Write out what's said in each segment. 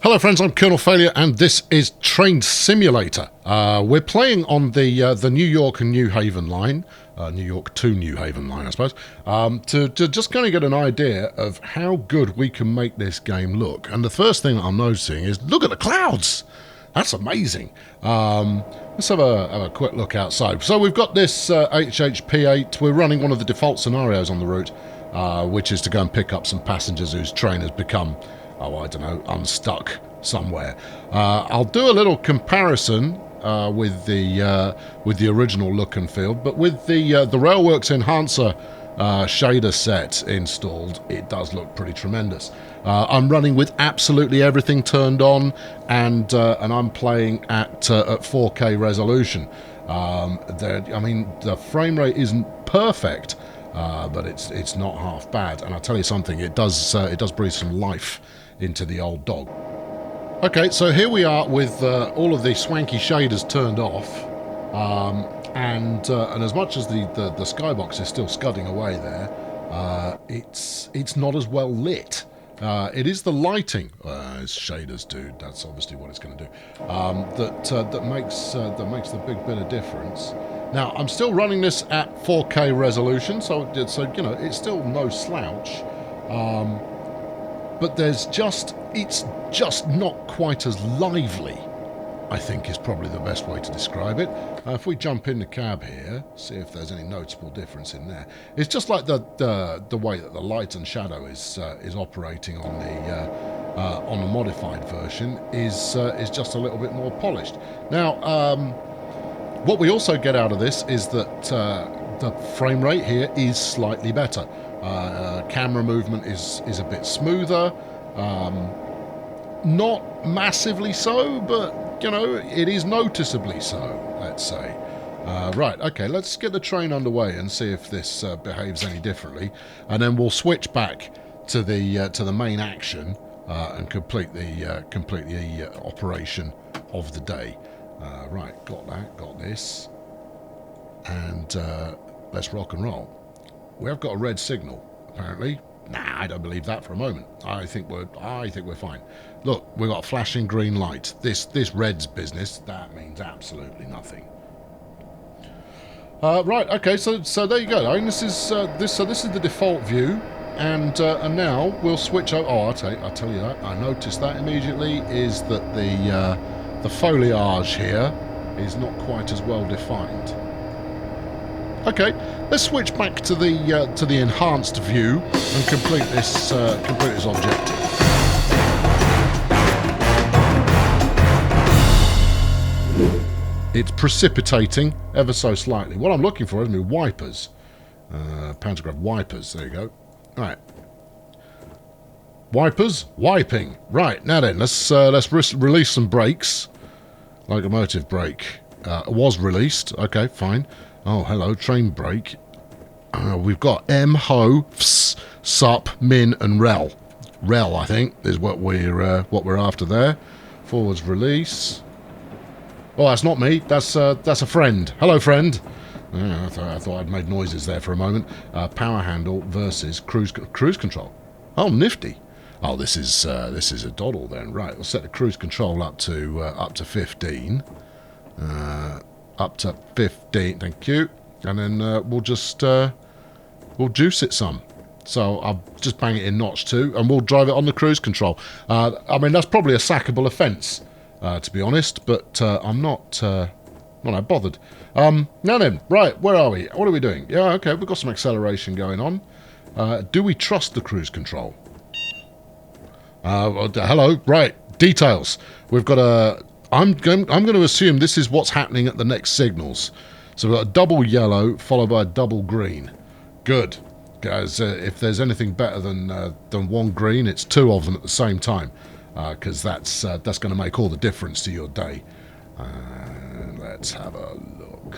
Hello friends, I'm Colonel Failure and this is Train Simulator. We're playing on the New York and New Haven line, New York to New Haven line I suppose, to just kind of get an idea of how good we can make this game look. And the first thing that I'm noticing is, look at the clouds! That's amazing. Let's have a quick look outside. So we've got this HHP8, we're running one of the default scenarios on the route, which is to go and pick up some passengers whose train has become, oh, I don't know, unstuck somewhere. I'll do a little comparison with the original look and feel, but with the Railworks Enhancer shader set installed, it does look pretty tremendous. I'm running with absolutely everything turned on, and I'm playing at 4K resolution. I mean, the frame rate isn't perfect, but it's not half bad. And I'll tell you something, it does breathe some life into the old dog. Okay, so here we are with all of the swanky shaders turned off, and as much as the skybox is still scudding away there, it's not as well lit. It is the lighting, as shaders do. That's obviously what it's going to do. That makes the big bit of difference. Now I'm still running this at 4K resolution, so you know it's still no slouch. But it's just not quite as lively, I think is probably the best way to describe it. If we jump in the cab here, see if there's any noticeable difference in there. It's just like the way that the light and shadow is operating on the modified version is just a little bit more polished. Now, what we also get out of this is that the frame rate here is slightly better. Camera movement is a bit smoother, not massively so, but you know, it is noticeably so, let's say. Right, okay, let's get the train underway and see if this behaves any differently, and then we'll switch back to the main action and complete the operation of the day. Right, got this, and let's rock and roll. We have got a red signal, apparently. Nah, I don't believe that for a moment. I think we're fine. Look, we've got a flashing green light. This red's business, that means absolutely nothing. Right, okay, so there you go. I mean, this is the default view, and now we'll switch over. Oh, I'll tell you that. I noticed that immediately is that the foliage here is not quite as well defined. Okay, let's switch back to the enhanced view and complete this objective. It's precipitating ever so slightly. What I'm looking for is my wipers, pantograph wipers. There you go. Right, wipers wiping. Right, now then, let's release some brakes. Locomotive brake was released. Okay, fine. Oh, hello, train brake. We've got M, Ho, Fs, Sup, Min, and Rel. Rel, I think, is what we're after there. Forwards release. Oh, that's not me. That's a friend. Hello, friend. I thought I'd made noises there for a moment. Power handle versus cruise control. Oh, nifty. Oh, this is a doddle then. Right, we'll set the cruise control up to 15. Up to 15, thank you, and then we'll juice it some. So I'll just bang it in notch 2, and we'll drive it on the cruise control. I mean, that's probably a sackable offence, to be honest, but I'm not that bothered. Now then, right, where are we? What are we doing? Yeah, okay, we've got some acceleration going on. Do we trust the cruise control? Hello, right, details. We've got a... I'm going to assume this is what's happening at the next signals. So we've got a double yellow followed by a double green. Good, guys. If there's anything better than one green, it's two of them at the same time, because that's going to make all the difference to your day. Let's have a look.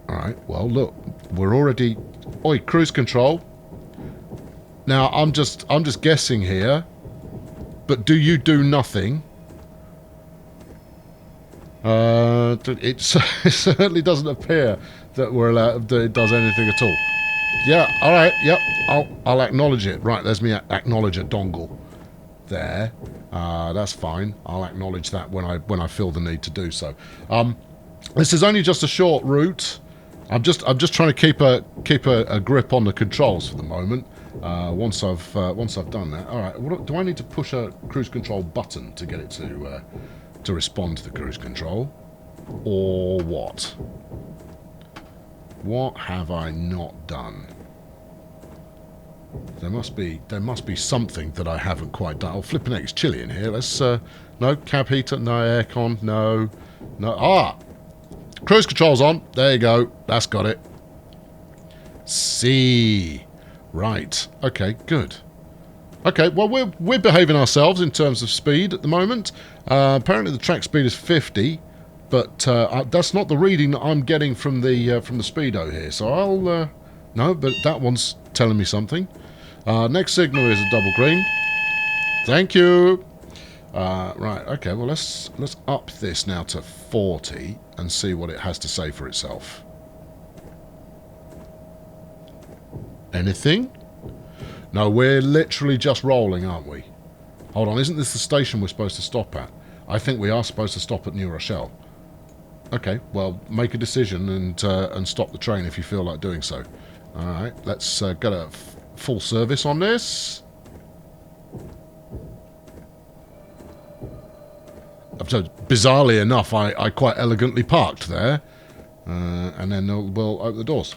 All right. Well, look, we're already. Oi, cruise control. Now I'm just guessing here, but do you do nothing? It certainly doesn't appear that that it does anything at all. Yeah, all right, yep, I'll acknowledge it. Right, there's me acknowledge a dongle. there. That's fine. I'll acknowledge that when I feel the need to do so. This is only just a short route. I'm just trying to keep a grip on the controls for the moment. Once I've done that, all right. Do I need to push a cruise control button to get it to respond to the cruise control, or what? What have I not done? There must be something that I haven't quite done. Oh, flipping heck, it's chilly in here. Let's no cab heater, no aircon, no. Cruise control's on. There you go. That's got it. See. Right. Okay, good. Okay, well, we're behaving ourselves in terms of speed at the moment. Apparently the track speed is 50, but that's not the reading that I'm getting from the speedo here. So I'll no, but that one's telling me something. Next signal is a double green. Thank you. Right. Okay. Well, let's up this now to 40 and see what it has to say for itself. Anything? No, we're literally just rolling, aren't we? Hold on, isn't this the station we're supposed to stop at? I think we are supposed to stop at New Rochelle. Okay, well, make a decision and stop the train if you feel like doing so. All right, let's get a full service on this. So, bizarrely enough, I quite elegantly parked there. And then we'll open the doors.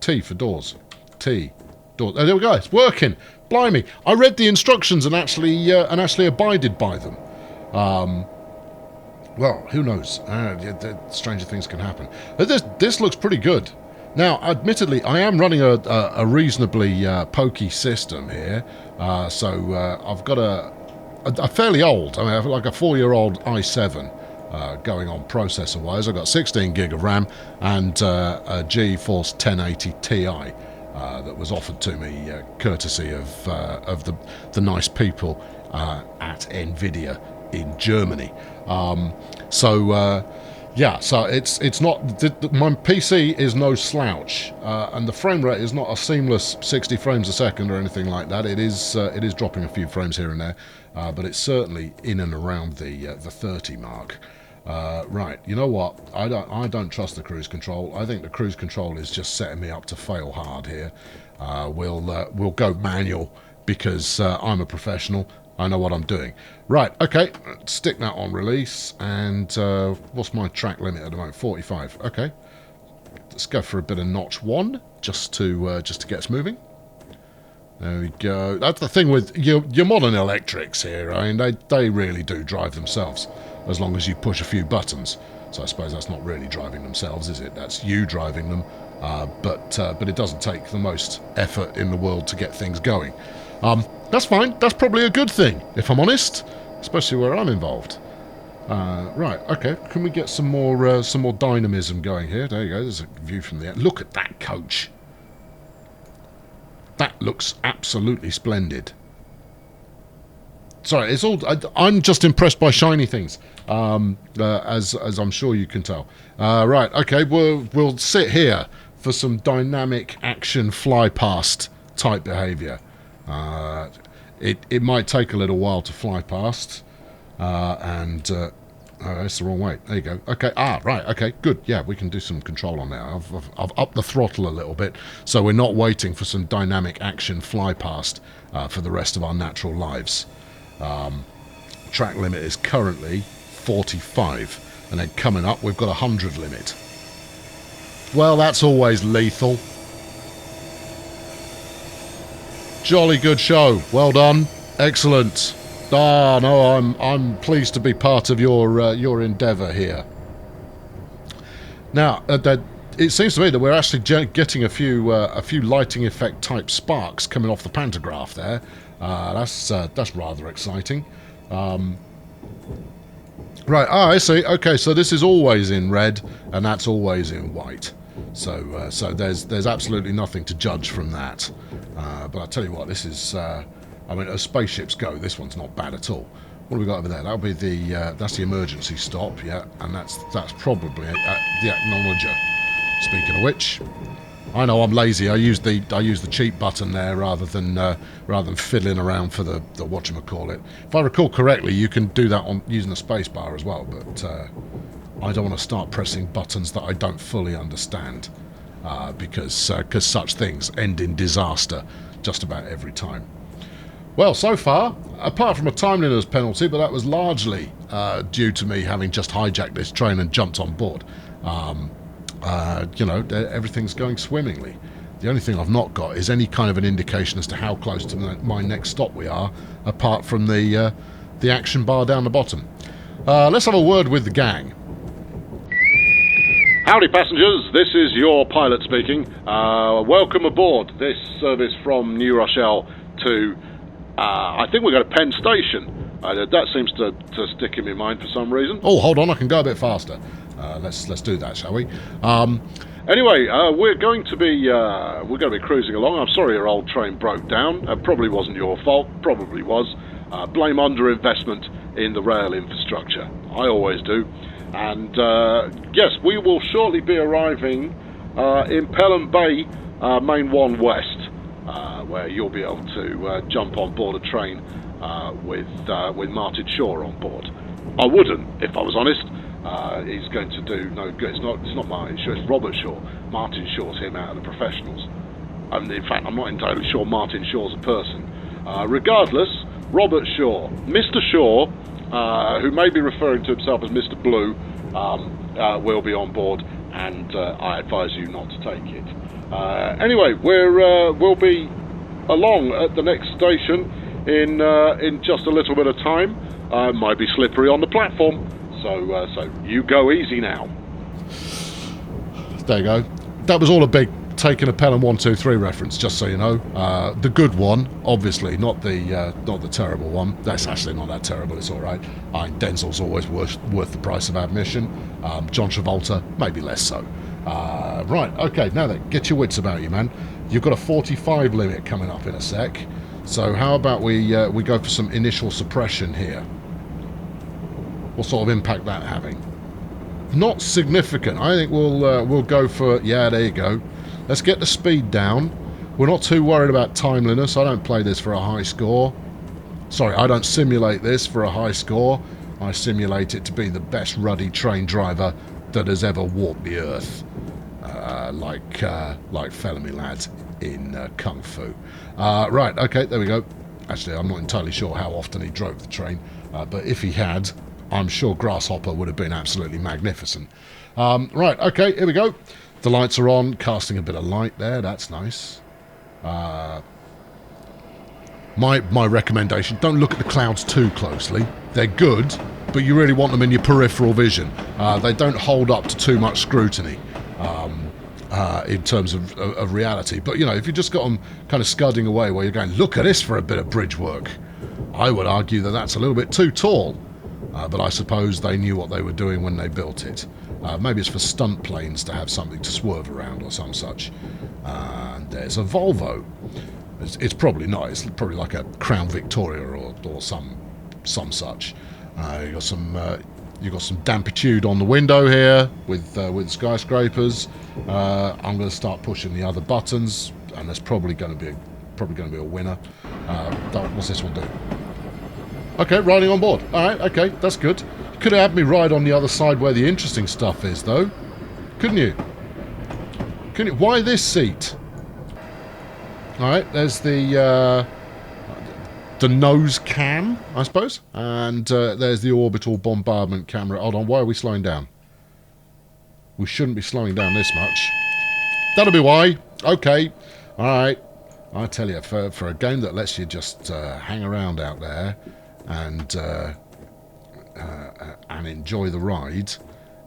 T for doors. T. Doors. Oh, there we go. It's working. Blimey. I read the instructions and actually abided by them. Well, who knows? Stranger things can happen. This looks pretty good. Now, admittedly, I am running a reasonably pokey system here. So I've got a fairly old, I mean, I've like a 4-year-old i7 going on processor-wise. I've got 16 gig of RAM and a GeForce 1080 Ti that was offered to me courtesy of the nice people at NVIDIA in Germany. Yeah, so it's not, my PC is no slouch, and the frame rate is not a seamless 60 frames a second or anything like that. It is dropping a few frames here and there, but it's certainly in and around the 30 mark. Right, you know what? I don't trust the cruise control. I think the cruise control is just setting me up to fail hard here. We'll go manual because I'm a professional. I know what I'm doing. Right, okay, stick that on release, and what's my track limit at the moment? 45. Okay, let's go for a bit of notch 1 just to get us moving. There we go. That's the thing with your modern electrics here. I mean, they really do drive themselves as long as you push a few buttons. So I suppose that's not really driving themselves, is it? That's you driving them. But it doesn't take the most effort in the world to get things going. That's fine. That's probably a good thing, if I'm honest, especially where I'm involved. Right, okay. Can we get some more dynamism going here? There you go. There's a view from the air. Look at that coach. That looks absolutely splendid. Sorry, it's all. I'm just impressed by shiny things, as I'm sure you can tell. Right, okay. We'll sit here for some dynamic action fly past type behaviour. It might take a little while to fly past, and that's the wrong way. There you go. Okay. Right. Okay. Good. Yeah, we can do some control on that. I've upped the throttle a little bit, so we're not waiting for some dynamic action fly past for the rest of our natural lives. Track limit is currently 45, and then coming up we've got a 100 limit. Well, that's always lethal. Jolly good show. Well done. Excellent. No, I'm pleased to be part of your endeavour here. Now, it seems to me that we're actually getting a few lighting effect type sparks coming off the pantograph there. That's rather exciting. Right. I see. Okay, so this is always in red, and that's always in white. So there's absolutely nothing to judge from that. But I tell you what, this is. I mean, as spaceships go, this one's not bad at all. What have we got over there? That'll be that's the emergency stop, yeah, and that's probably the acknowledger. Speaking of which, I know I'm lazy. I use the cheap button there rather than fiddling around for the whatchamacallit. If I recall correctly, you can do that on using the space bar as well, but I don't want to start pressing buttons that I don't fully understand, because such things end in disaster just about every time. Well, so far, apart from a timeliness penalty, but that was largely due to me having just hijacked this train and jumped on board. You know, everything's going swimmingly. The only thing I've not got is any kind of an indication as to how close to my next stop we are, apart from the action bar down the bottom. Let's have a word with the gang. Howdy passengers, this is your pilot speaking. Welcome aboard this service from New Rochelle to, I think we're going to Penn Station. That seems to stick in my mind for some reason. Oh, hold on, I can go a bit faster. Let's do that, shall we? Anyway, we're going to be cruising along. I'm sorry your old train broke down. Probably wasn't your fault. Probably was. Blame underinvestment in the rail infrastructure. I always do. And yes, we will shortly be arriving in Pelham Bay, Main 1 West, where you'll be able to jump on board a train with Martin Shaw on board. I wouldn't, if I was honest. He's going to do no good. It's not Martin Shaw, it's Robert Shaw. Martin Shaw's him out of the professionals. In fact, I'm not entirely sure Martin Shaw's a person. Regardless, Robert Shaw, Mr. Shaw, who may be referring to himself as Mr. Blue, will be on board, and I advise you not to take it. Anyway, we'll be along at the next station in just a little bit of time. Might be slippery on the platform. So you go easy now. There you go. That was all a big taking a Pelham 1, 2, 3 reference, just so you know. The good one, obviously, not the terrible one. That's actually not that terrible. It's all right. Denzel's always worth the price of admission. John Travolta, maybe less so. Right. Okay. Now then, get your wits about you, man. You've got a 45 limit coming up in a sec. So how about we go for some initial suppression here? What sort of impact that having? Not significant. I think we'll go for, yeah, there you go. Let's get the speed down. We're not too worried about timeliness. I don't play this for a high score. Sorry, I don't simulate this for a high score. I simulate it to be the best ruddy train driver that has ever walked the earth. Like Felony Lad in Kung Fu. Right, okay, there we go. Actually, I'm not entirely sure how often he drove the train, but if he had, I'm sure Grasshopper would have been absolutely magnificent. Right, okay, here we go. The lights are on, casting a bit of light there. That's nice. My recommendation, don't look at the clouds too closely. They're good, but you really want them in your peripheral vision. They don't hold up to too much scrutiny in terms of reality. But, you know, if you just got them kind of scudding away where you're going, look at this for a bit of bridge work, I would argue that that's a little bit too tall. But I suppose they knew what they were doing when they built it. Maybe it's for stunt planes to have something to swerve around or some such. And there's a Volvo. It's probably not. It's probably like a Crown Victoria or some such. You got some dampitude on the window here with skyscrapers. I'm going to start pushing the other buttons, and there's probably going to be a winner. What's this one do? Okay, riding on board. All right, okay, that's good. You could have had me ride on the other side where the interesting stuff is, though. Couldn't you? Why this seat? All right, there's the nose cam, I suppose. And there's the orbital bombardment camera. Hold on, why are we slowing down? We shouldn't be slowing down this much. That'll be why. Okay, all right. I tell you, for a game that lets you just hang around out there and enjoy the ride,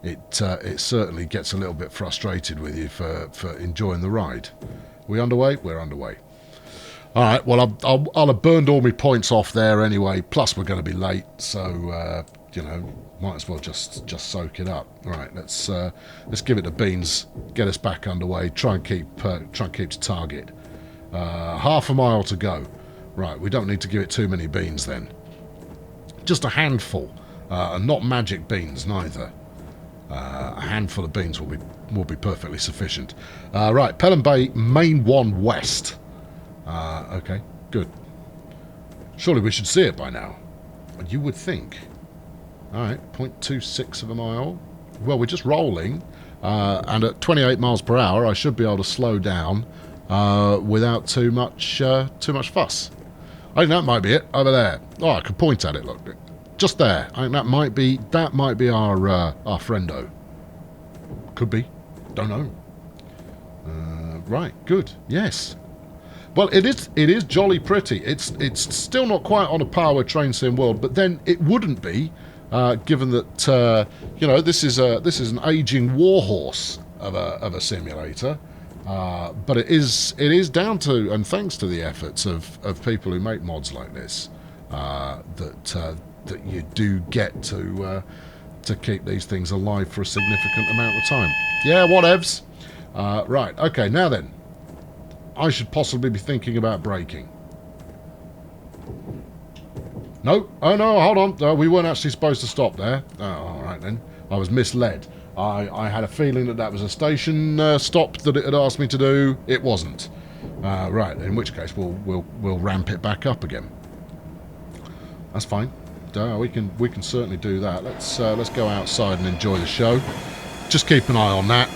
it certainly gets a little bit frustrated with you for enjoying the ride. We underway? We're underway. All right. Well, I'll have burned all my points off there anyway. Plus, we're going to be late, so you know, might as well just soak it up. All right. Let's give it the beans. Get us back underway. Try and keep to target. Half a mile to go. Right. We don't need to give it too many beans then. Just a handful, and not magic beans neither. A handful of beans will be perfectly sufficient. Right, Pelham Bay, Main 1 West. Okay, good. Surely we should see it by now. You would think. Alright, 0.26 of a mile. Well, we're just rolling. And at 28 miles per hour, I should be able to slow down without too much fuss. I think that might be it over there. Oh, I could point at it. Look, just there. I think that might be our friendo. Could be. Don't know. Right. Good. Yes. Well, it is jolly pretty. It's still not quite on a par with Train Sim World, but then it wouldn't be, given that this is an aging warhorse of a simulator. But it is down to, and thanks to the efforts of people who make mods like this, that you do get to keep these things alive for a significant amount of time. Yeah, whatevs. Right, okay, now then. I should possibly be thinking about braking. No, oh no, hold on. We weren't actually supposed to stop there. Oh, alright then. I was misled. I had a feeling that was a station stop that it had asked me to do. It wasn't. Right, in which case we'll ramp it back up again. That's fine. We can certainly do that. Let's go outside and enjoy the show. Just keep an eye on that.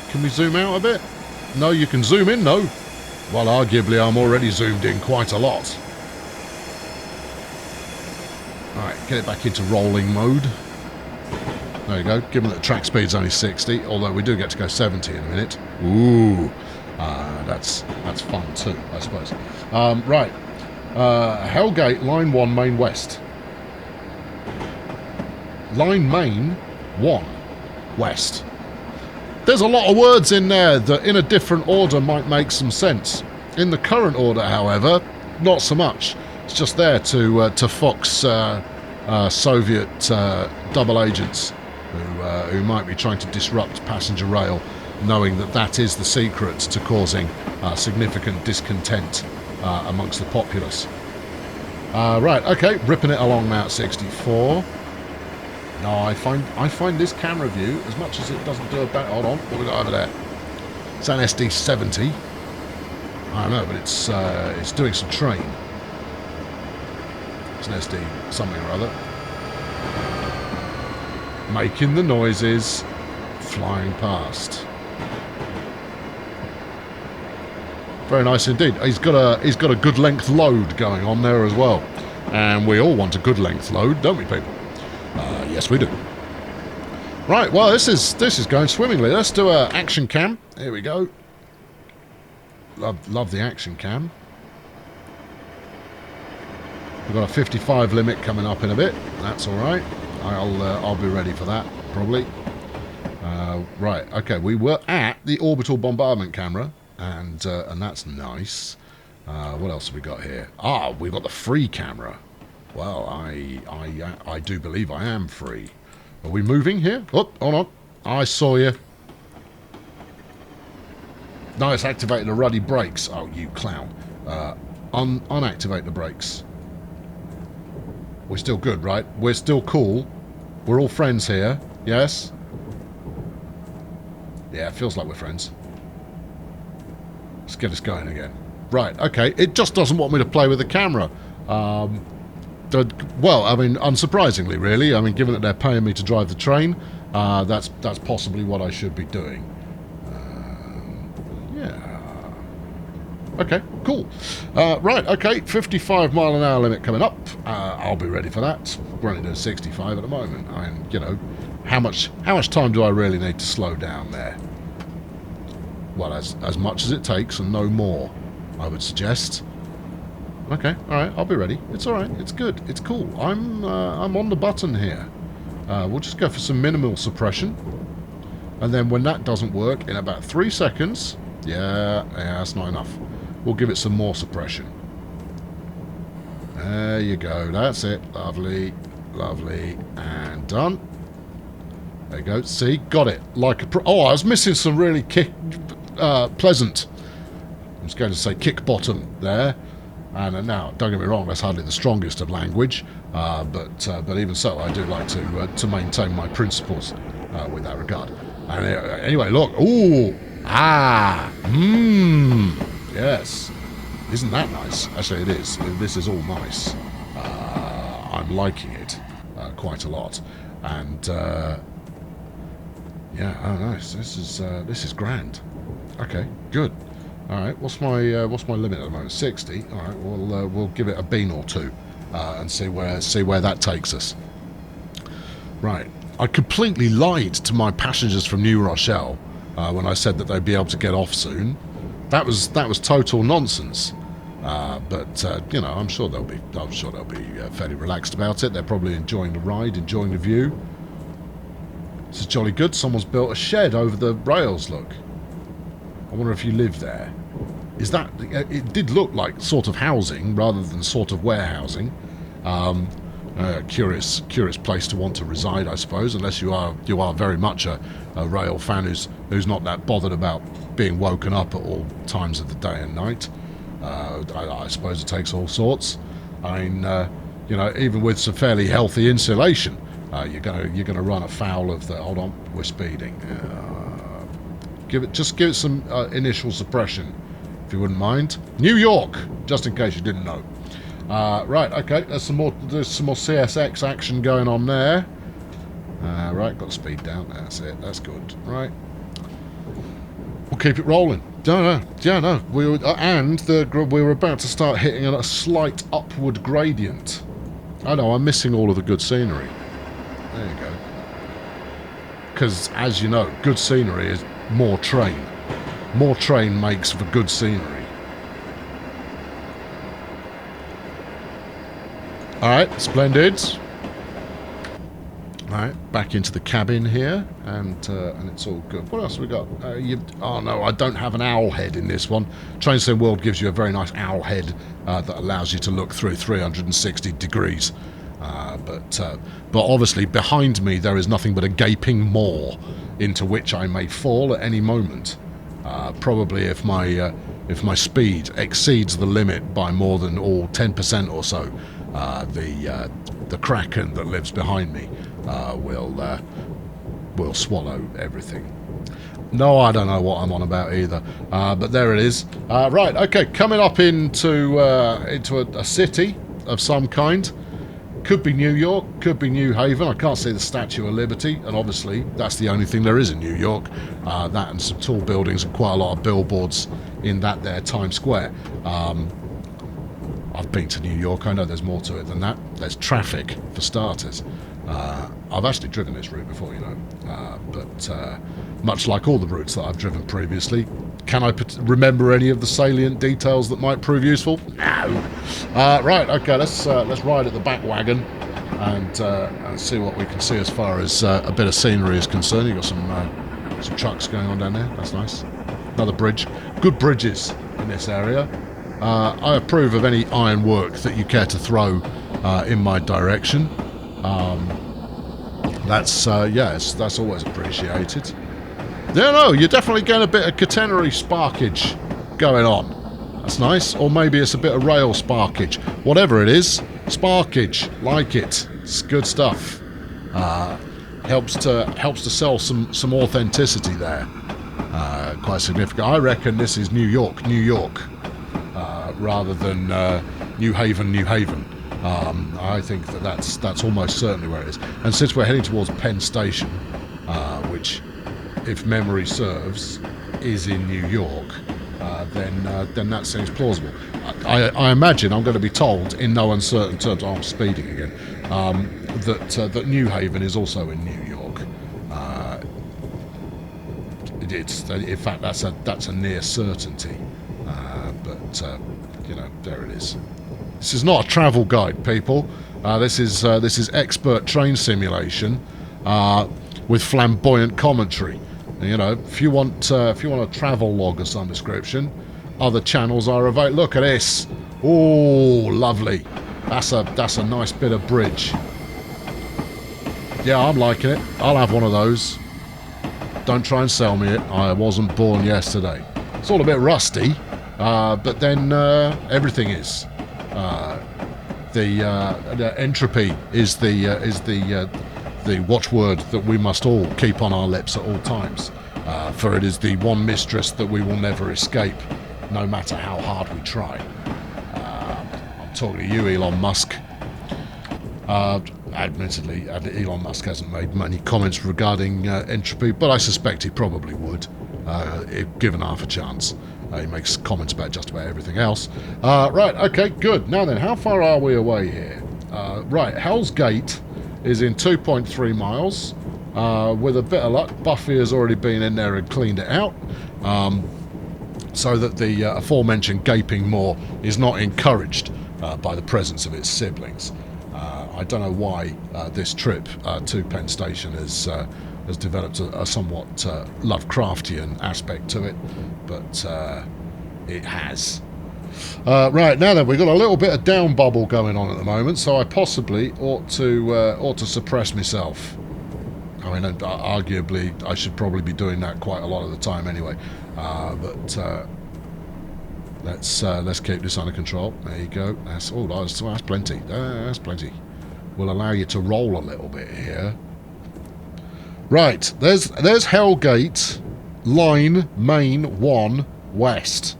Can we zoom out a bit? No, you can zoom in, no. Well, arguably I'm already zoomed in quite a lot. Alright, get it back into rolling mode. There you go, given that the track speed's only 60, although we do get to go 70 in a minute. Ooh, that's fun too, I suppose. Right, Hellgate, Line 1, Main West. Line Main 1, West. There's a lot of words in there that in a different order might make some sense. In the current order, however, not so much. It's just there to fox Soviet double agents who might be trying to disrupt passenger rail, knowing that is the secret to causing significant discontent amongst the populace. Right, okay, ripping it along now at 64. No, I find this camera view, as much as it doesn't do a better... Hold on, what have we got over there? It's an SD70. I don't know, but it's doing some train. It's an SD something or other. Making the noises, flying past. Very nice indeed. He's got a good length load going on there as well, and we all want a good length load, don't we, people? Yes, we do. Right, well, this is going swimmingly. Let's do a action cam. Here we go. Love the action cam. We've got a 55 limit coming up in a bit. That's all right. I'll be ready for that probably. Right, okay. We were at the orbital bombardment camera, and that's nice. What else have we got here? We've got the free camera. Well, I do believe I am free. Are we moving here? Oh, hold on. I saw you. No, it's activated the ruddy brakes. Oh, you clown. Unactivate the brakes. We're still good, right? We're still cool. We're all friends here. Yes? Yeah, it feels like we're friends. Let's get us going again. Right, okay. It just doesn't want me to play with the camera. Well, I mean, unsurprisingly, really. I mean, given that they're paying me to drive the train, that's possibly what I should be doing. Yeah. Okay, cool. Right, okay, 55 mile an hour limit coming up. I'll be ready for that. We're only doing 65 at the moment. And, you know, how much time do I really need to slow down there? Well, as much as it takes and no more, I would suggest. Okay, alright, I'll be ready. It's alright, it's good, it's cool. I'm on the button here. We'll just go for some minimal suppression. And then when that doesn't work, in about 3 seconds... Yeah, that's not enough. We'll give it some more suppression. There you go, that's it. Lovely, lovely, and done. There you go, see, got it. Like a I was missing some really pleasant... I was going to say kick bottom there. And now, don't get me wrong, that's hardly the strongest of language, but even so, I do like to maintain my principles. with that regard. And anyway, look. Ooh. Ah. Mmm. Yes. Isn't that nice? Actually, it is. This is all nice. I'm liking it quite a lot. And yeah, oh nice. This is grand. Okay, good. All right. What's my limit at the moment? 60. All right. We'll give it a bean or two and see where that takes us. Right. I completely lied to my passengers from New Rochelle when I said that they'd be able to get off soon. That was total nonsense. But you know, I'm sure they'll be fairly relaxed about it. They're probably enjoying the ride, enjoying the view. This is jolly good. Someone's built a shed over the rails. Look. I wonder if you live there. Is that? It did look like sort of housing rather than sort of warehousing. Curious place to want to reside, I suppose, unless you are very much a rail fan who's not that bothered about being woken up at all times of the day and night. I suppose it takes all sorts. I mean, you know, even with some fairly healthy insulation, you're gonna run afoul of the. Hold on, we're speeding. Give it some initial suppression, if you wouldn't mind. New York, just in case you didn't know. Right, okay. There's some more CSX action going on there. Right, got the speed down. That's it. That's good. Right, we'll keep it rolling. No. We were about to start hitting a slight upward gradient. I know, I'm missing all of the good scenery. There you go. Because, as you know, good scenery is more train. More train makes for good scenery. Alright, splendid. Alright, back into the cabin here, and it's all good. What else have we got? Oh no, I don't have an owl head in this one. Train Sim World gives you a very nice owl head that allows you to look through 360 degrees. But obviously behind me there is nothing but a gaping maw into which I may fall at any moment. Probably if my speed exceeds the limit by more than 10% or so, the kraken that lives behind me will swallow everything. No, I don't know what I'm on about either. But there it is. Right, okay, coming up into a city of some kind. Could be New York, could be New Haven. I can't see the Statue of Liberty, and obviously that's the only thing there is in New York. That and some tall buildings and quite a lot of billboards in that there Times Square. I've been to New York. I know there's more to it than that. There's traffic, for starters. I've actually driven this route before, you know. But much like all the routes that I've driven previously, can I remember any of the salient details that might prove useful? No. Right, okay, let's ride at the back wagon and see what we can see as far as a bit of scenery is concerned. You've got some trucks going on down there. That's nice. Another bridge. Good bridges in this area. I approve of any ironwork that you care to throw in my direction. That's always appreciated. Yeah, no, you're definitely getting a bit of catenary sparkage going on. That's nice. Or maybe it's a bit of rail sparkage. Whatever it is, sparkage. Like it. It's good stuff. Helps to sell some authenticity there. Quite significant. I reckon this is New York, rather than New Haven. I think that's almost certainly where it is. And since we're heading towards Penn Station, which, if memory serves, is in New York, then that seems plausible. I imagine I'm going to be told in no uncertain terms, I'm speeding again, that New Haven is also in New York. In fact, that's a near certainty. But you know, there it is. This is not a travel guide, people. This is expert train simulation with flamboyant commentary. You know, if you want a travel log of some description, other channels are available. Look at this. Oh, lovely. That's a nice bit of bridge. Yeah, I'm liking it. I'll have one of those. Don't try and sell me it. I wasn't born yesterday. It's all a bit rusty, but then everything is. The entropy is the the watchword that we must all keep on our lips at all times. For it is the one mistress that we will never escape, no matter how hard we try. I'm talking to you, Elon Musk. Admittedly, Elon Musk hasn't made many comments regarding entropy, but I suspect he probably would, if given half a chance. He makes comments about just about everything else. Right, okay, good. Now then, how far are we away here? Right, Hell's Gate is in 2.3 miles. With a bit of luck, Buffy has already been in there and cleaned it out, so that the aforementioned gaping maw is not encouraged by the presence of its siblings. I don't know why this trip to Penn Station has developed a somewhat Lovecraftian aspect to it, but it has. Right, now then, we've got a little bit of down bubble going on at the moment, so I possibly ought to suppress myself. I mean, arguably, I should probably be doing that quite a lot of the time anyway. But let's keep this under control. There you go. That's plenty. That's plenty. We'll allow you to roll a little bit here. Right, there's Hellgate, line main 1 west.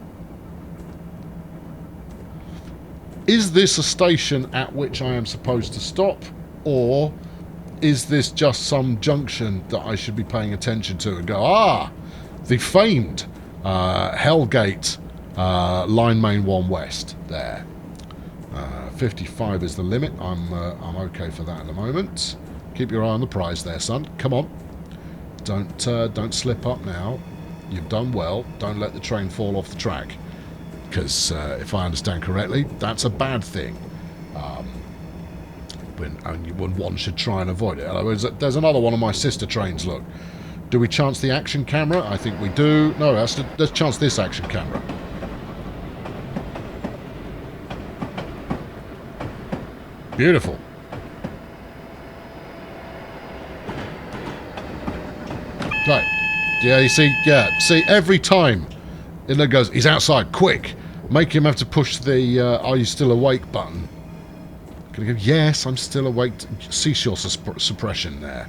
Is this a station at which I am supposed to stop, or is this just some junction that I should be paying attention to and go, the famed Hellgate line main 1 west there. 55 is the limit. I'm okay for that at the moment. Keep your eye on the prize there, son. Come on. Don't slip up now. You've done well. Don't let the train fall off the track. Because if I understand correctly, that's a bad thing. When one should try and avoid it. There's another one of my sister trains, look. Do we chance the action camera? I think we do. No, let's chance this action camera. Beautiful. Right. Yeah, you see, see, every time it goes, he's outside, quick. Make him have to push the are you still awake button. Gonna go, yes, I'm still awake. Cease your suppression there.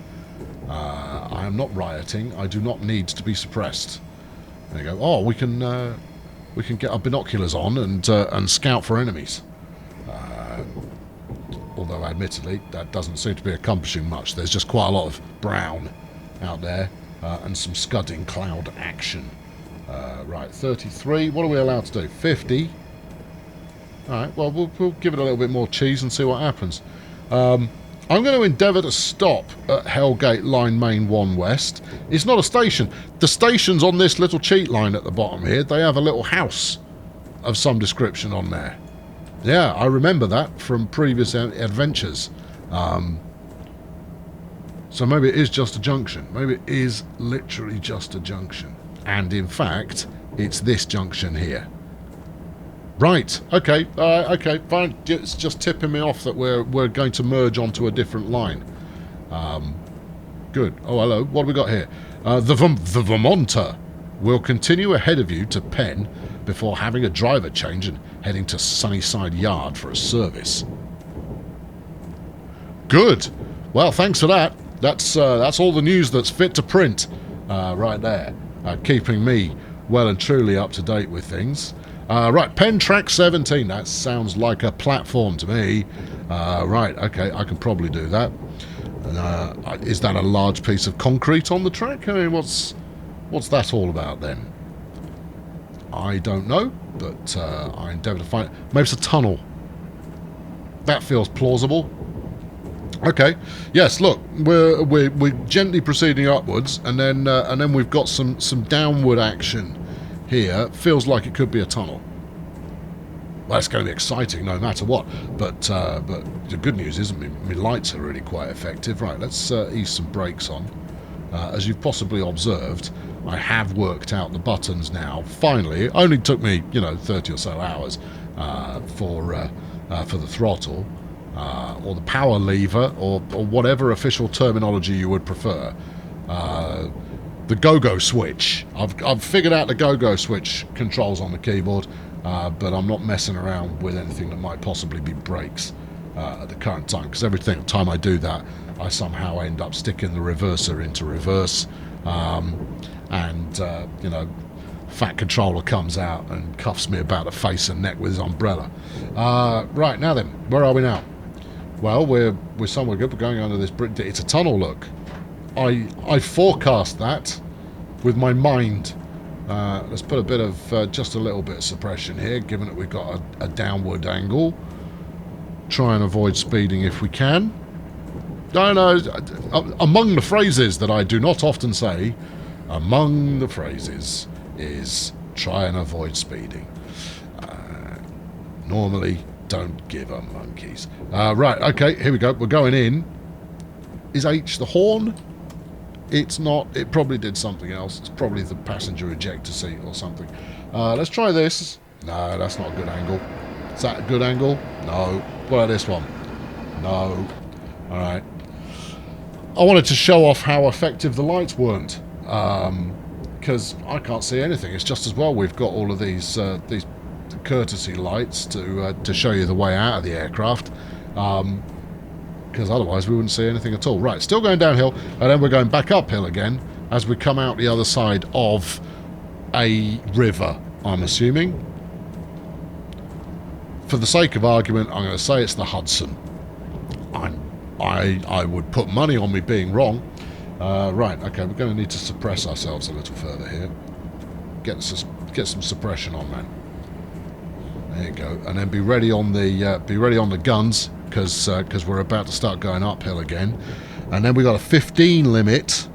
I am not rioting. I do not need to be suppressed. There you go. Oh, we can get our binoculars on and scout for enemies. Although, admittedly, that doesn't seem to be accomplishing much. There's just quite a lot of brown out there and some scudding cloud action. Right, 33. What are we allowed to do? 50. Alright, well, we'll give it a little bit more cheese and see what happens. I'm going to endeavour to stop at Hellgate Line Main 1 West. It's not a station. The station's on this little cheat line at the bottom here. They have a little house of some description on there. Yeah, I remember that from previous adventures. So maybe it is just a junction. Maybe it is literally just a junction. And in fact, it's this junction here. Right, okay, okay, fine. It's just tipping me off that we're going to merge onto a different line. Good. Oh, hello. What have we got here? The Vermonter will continue ahead of you to Penn before having a driver change and heading to Sunnyside Yard for a service. Good. Well, thanks for that. That's all the news that's fit to print right there. Keeping me well and truly up to date with things. Right, Penn Track 17. That sounds like a platform to me. Right, okay, I can probably do that. Is that a large piece of concrete on the track? I mean, what's that all about then? I don't know, but I endeavour to find it. Maybe it's a tunnel. That feels plausible. Okay. Yes. Look, we're gently proceeding upwards, and then we've got some downward action here. Feels like it could be a tunnel. Well, it's going to be exciting no matter what. But the good news is my lights are really quite effective. Right. Let's ease some brakes on. As you've possibly observed, I have worked out the buttons now. Finally, it only took me 30 or so hours for the throttle. Or the power lever, or whatever official terminology you would prefer. The go-go switch. I've figured out the go-go switch controls on the keyboard, but I'm not messing around with anything that might possibly be brakes at the current time, because every time I do that, I somehow end up sticking the reverser into reverse, and you know, Fat Controller comes out and cuffs me about the face and neck with his umbrella. Right, now then, where are we now? Well, we're somewhere good. We're going under this bridge. It's a tunnel, look. I forecast that with my mind. Let's put a bit of, just a little bit of suppression here, given that we've got a downward angle. Try and avoid speeding if we can. No, among the phrases that I do not often say, among the phrases is try and avoid speeding. Normally, don't give a monkeys. Right, okay, here we go. We're going in. Is H the horn? It's not. It probably did something else. It's probably the passenger ejector seat or something. Let's try this. No, that's not a good angle. Is that a good angle? No. What about this one? No. Alright. I wanted to show off how effective the lights weren't. Because I can't see anything. It's just as well we've got all of these courtesy lights to show you the way out of the aircraft. Because otherwise we wouldn't see anything at all. Right, still going downhill, and then we're going back uphill again as we come out the other side of a river, I'm assuming. For the sake of argument, I'm going to say it's the Hudson. I would put money on me being wrong. Right, okay, we're going to need to suppress ourselves a little further here. Get some suppression on, man. There you go, and then be ready on the guns, because we're about to start going uphill again. And then we got a 15 limit.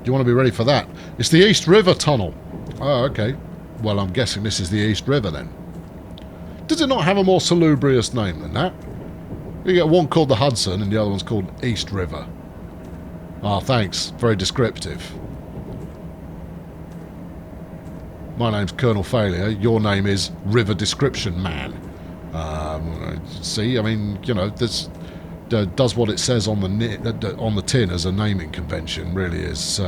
Do you want to be ready for that? It's the East River Tunnel. Oh, okay. Well, I'm guessing this is the East River then. Does it not have a more salubrious name than that? You get one called the Hudson and the other one's called East River. Ah, thanks. Very descriptive. My name's Colonel Failure. Your name is River Description Man. See, I mean, you know, this does what it says on the tin as a naming convention. Really is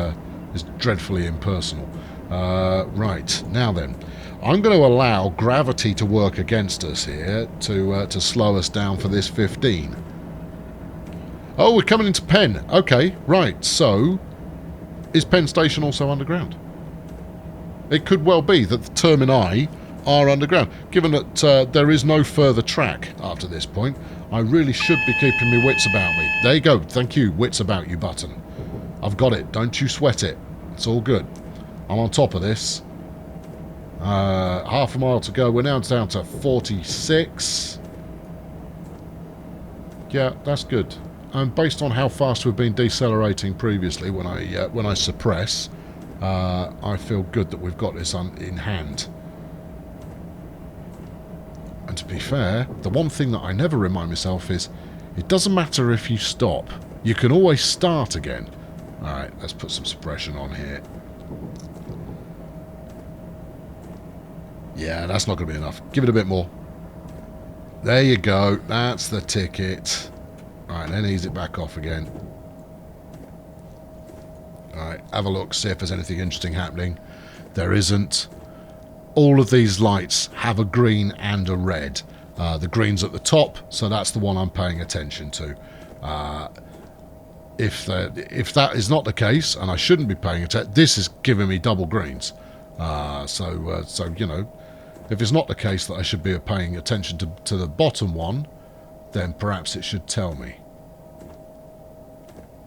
dreadfully impersonal. Right, now then. I'm going to allow gravity to work against us here to slow us down for this 15. Oh, we're coming into Penn. Okay, right. So, is Penn Station also underground? It could well be that the termini are underground. Given that there is no further track after this point, I really should be keeping my wits about me. There you go. Thank you, wits about you button. I've got it. Don't you sweat it. It's all good. I'm on top of this. Half a mile to go. We're now down to 46. Yeah, that's good. And based on how fast we've been decelerating previously when I suppress, I feel good that we've got this in hand. And to be fair, the one thing that I never remind myself is, it doesn't matter if you stop. You can always start again. Alright, let's put some suppression on here. Yeah, that's not going to be enough. Give it a bit more. There you go. That's the ticket. Alright, then ease it back off again. Alright, have a look, see if there's anything interesting happening. There isn't. All of these lights have a green and a red. The green's at the top, so that's the one I'm paying attention to. If that is not the case, and I shouldn't be paying attention, this is giving me double greens. So you know, if it's not the case that I should be paying attention to the bottom one, then perhaps it should tell me.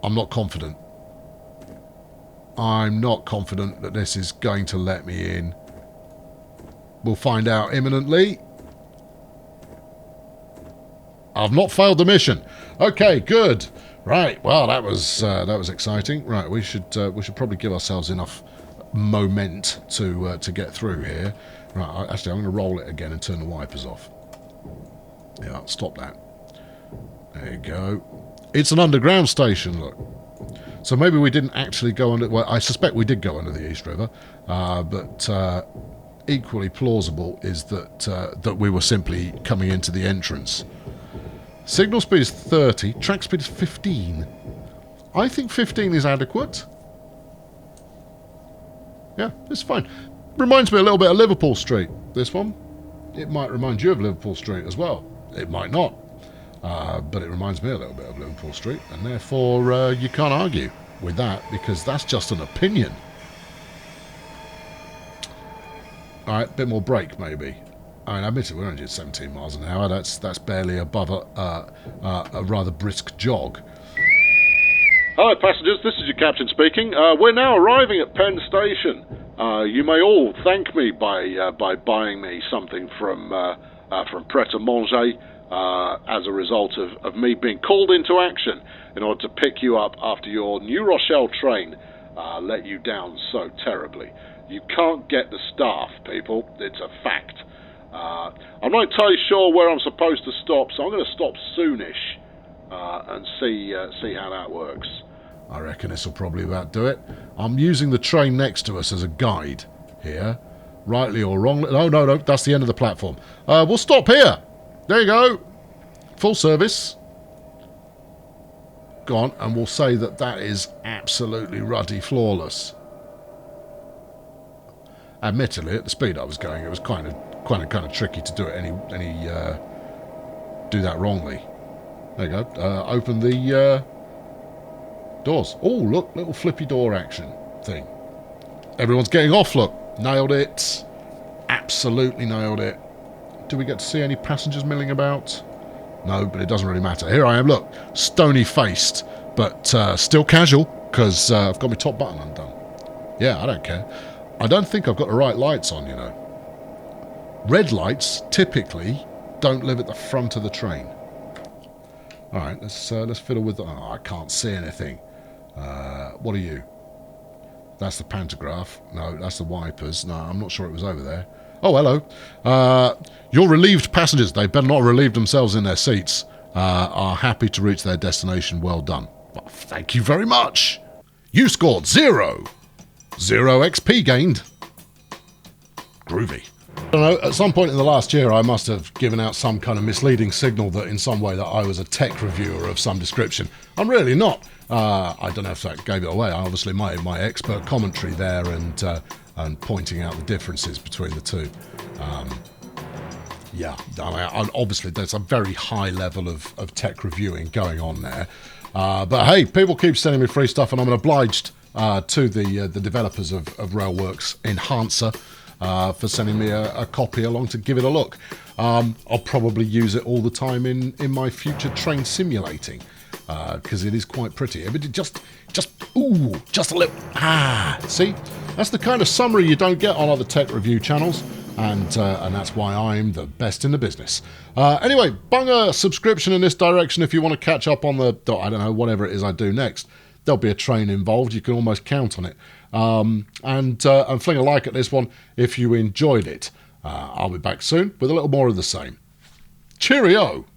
I'm not confident. I'm not confident that this is going to let me in. We'll find out imminently. I've not failed the mission. Okay, good. Right. Well, that was exciting. Right. We should probably give ourselves enough moment to get through here. Right. Actually, I'm going to roll it again and turn the wipers off. Yeah. Stop that. There you go. It's an underground station. Look. So maybe we didn't actually go under. Well, I suspect we did go under the East River, but equally plausible is that we were simply coming into the entrance. Signal speed is 30, track speed is 15. I think 15 is adequate. Yeah, it's fine. Reminds me a little bit of Liverpool Street, this one. It might remind you of Liverpool Street as well. It might not. but it reminds me a little bit of Liverpool Street, and therefore you can't argue with that because that's just an opinion. All right, bit more brake maybe. I mean, admittedly, we're only doing 17 miles an hour. That's barely above a rather brisk jog. Hello passengers, this is your captain speaking. We're now arriving at Penn Station. You may all thank me by buying me something from Pret-a-Manger as a result of me being called into action in order to pick you up after your New Rochelle train let you down so terribly. You can't get the staff, people. It's a fact. I'm not entirely sure where I'm supposed to stop, so I'm going to stop soonish and see how that works. I reckon this will probably about do it. I'm using the train next to us as a guide here. Rightly or wrongly. No, that's the end of the platform. We'll stop here. There you go. Full service. Go on, and we'll say that is absolutely ruddy flawless. Admittedly, at the speed I was going, it was kind of tricky to do it do that wrongly. There you go. Open the doors. Oh, look, little flippy door action thing. Everyone's getting off, look. Nailed it. Absolutely nailed it. Do we get to see any passengers milling about? No, but it doesn't really matter. Here I am, look. Stony-faced, but still casual, because I've got my top button undone. Yeah, I don't care. I don't think I've got the right lights on, you know. Red lights, typically, don't live at the front of the train. All right, let's fiddle with... Oh, I can't see anything. What are you? That's the pantograph. No, that's the wipers. No, I'm not sure it was over there. Oh, hello. Your relieved passengers, they better not relieve themselves in their seats, are happy to reach their destination. Well done. Well, thank you very much. You scored 0. 0 XP gained. Groovy. I don't know, at some point in the last year I must have given out some kind of misleading signal that in some way that I was a tech reviewer of some description. I'm really not. I don't know if that gave it away. Obviously my expert commentary there and pointing out the differences between the two. Yeah, I mean, obviously there's a very high level of tech reviewing going on there. But hey, people keep sending me free stuff and I'm obliged to the developers of Railworks Enhancer for sending me a copy along to give it a look. I'll probably use it all the time in my future train simulating because it is quite pretty. But just a little, see? That's the kind of summary you don't get on other tech review channels, and that's why I'm the best in the business. Anyway, bung a subscription in this direction if you want to catch up on the, I don't know, whatever it is I do next. There'll be a train involved, you can almost count on it. And fling a like at this one if you enjoyed it. I'll be back soon with a little more of the same. Cheerio!